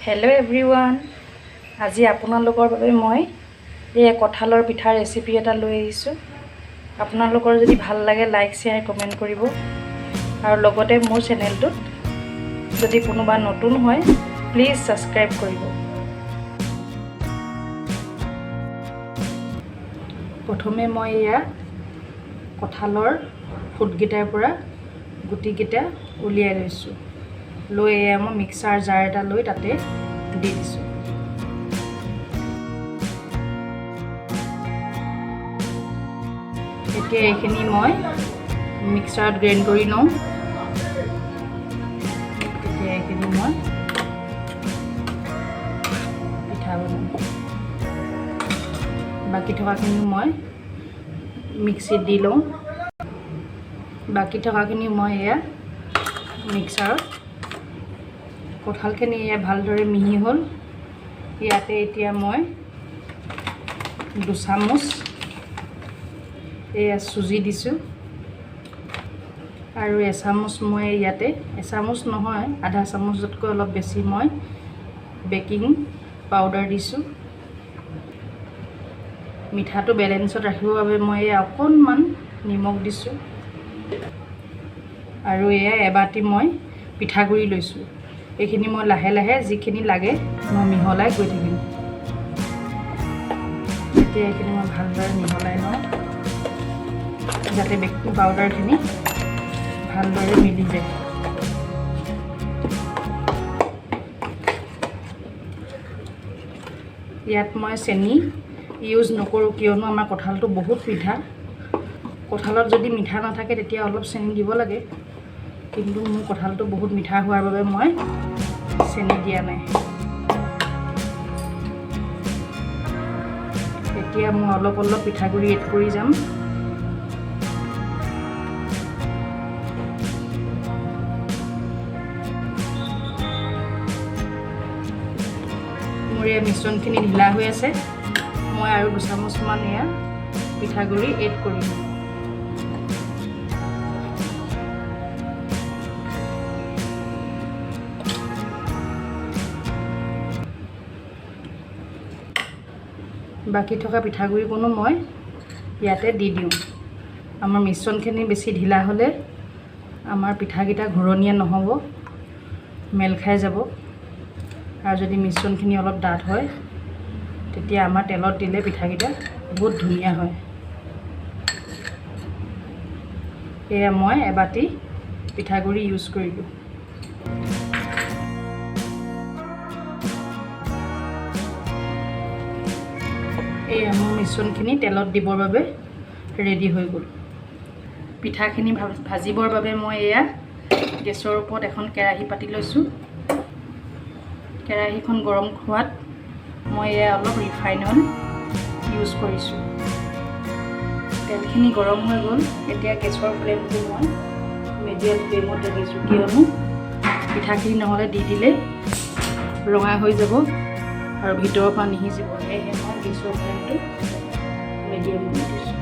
Hello everyone. আজি আপোনালোকৰ বাবে মই এই কঁঠালৰ পিঠাৰ ৰেচিপি এটা লৈ আহিছো। আপোনালোকৰ যদি ভাল লাগে লাইক শেয়াৰ কমেন্ট কৰিব আৰু লগতে মোৰ চেনেলটোত যদি কোনোবা নতুন হয় প্লিজ সাবস্ক্ৰাইব কৰিব। প্ৰথমে মই ইয়া কঁঠালৰ ফুটগিটাৰ পৰা গুটিগিটা উলিয়াই লৈছো। লৈ মই মিক্সাৰ জাৰ এটা লৈ তাতে দি দিছো। এতিয়া এইখিনি মই মিক্সাৰত গ্ৰাইণ্ড কৰি লওঁ। এতিয়া এইখিনি মই পিঠা বনাম। বাকি থকাখিনি মই মিক্সিত দি লওঁ। বাকি থকাখিনি মই এয়া মিক্সাৰত কঁঠালখিনি ভালদৰে মিহি হ'ল। ইয়াতে এতিয়া মই 2 চামুচ এয়া চুজি দিছোঁ আৰু 1 চামুচ মই ইয়াতে 1 চামুচ নহয় আধা চামুচতকৈ অলপ বেছি মই বেকিং পাউডাৰ দিছোঁ। মিঠাটো বেলেন্সত ৰাখিবৰ বাবে মই অকণমান নিমখ দিছোঁ আৰু এয়া এবাটি মই পিঠাগুৰি লৈছোঁ। এইখিনি মই লাহে লাহে যিখিনি লাগে মই মিহলাই গৈ থাকিম। এতিয়া এইখিনি মই ভালদৰে মিহলাই লওঁ যাতে বেকিং পাউডাৰখিনি ভালদৰে মিলি যায়। ইয়াত মই চেনি ইউজ নকৰোঁ কিয়নো আমাৰ কঁঠালটো বহুত মিঠা। কঁঠালত যদি মিঠা নাথাকে তেতিয়া অলপ চেনি দিব লাগে, কিন্তু মোৰ কঁঠালটো বহুত মিঠা হোৱাৰ বাবে মই চেনি দিয়া নাই। এতিয়া মই অলপ অলপ পিঠাগুৰি এড কৰি যাম। মোৰ এই মিশ্ৰণখিনি ঢিলা হৈ আছে। মই আৰু 2 চামুচমান এয়া পিঠাগুৰি এড কৰিম। বাকি থকা পিঠাগুৰিকণো মই ইয়াতে দি দিওঁ। আমাৰ মিশ্ৰণখিনি বেছি ঢিলা হ'লে আমাৰ পিঠাকেইটা ঘূৰণীয়া নহ'ব, মেল খাই যাব। আৰু যদি মিশ্ৰণখিনি অলপ ডাঠ হয় তেতিয়া আমাৰ তেলত দিলে পিঠাকেইটা বহুত ধুনীয়া হয়। এয়া মই এবাটি পিঠাগুৰি ইউজ কৰিলোঁ। এই মোৰ মিশ্ৰণখিনি তেলত দিবৰ বাবে ৰেডি হৈ গ'ল। পিঠাখিনি ভাজিবৰ বাবে মই এয়া গেছৰ ওপৰত এখন কেৰাহী পাতি লৈছোঁ। কেৰাহীখন গৰম হোৱাত মই এয়া অলপ ৰিফাইন অইল ইউজ কৰিছোঁ। তেলখিনি গৰম হৈ গ'ল। এতিয়া গেছৰ ফ্লেমটো মই মিডিয়াম ফ্লেমত ৰাখিছোঁ, কিয়নো পিঠাখিনি নহ'লে দি দিলে ৰঙা হৈ যাব আৰু ভিতৰৰ পৰা নিসিজিব। সেয়েহে মই গেছৰ ফ্লেমটো মিডিয়াম কৰি দিছোঁ।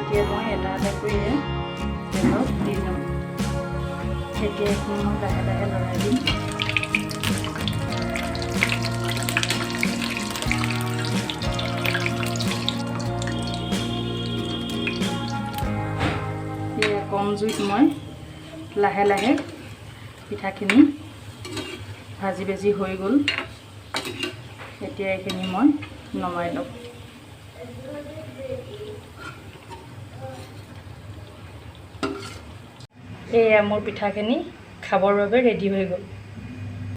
এতিয়া মই এটা এটা কৰি তেলত দি ল'ম। এতিয়া এইখিনি মই লাহে লাহে লৰাই দিম। কম জুইত মই লাহে লাহে পিঠাখিনি ভাজি ভাজি হৈ গ'ল। এতিয়া এইখিনি মই নমাই লওঁ। এয়া মোৰ পিঠাখিনি খাবৰ বাবে ৰেডি হৈ গ'ল।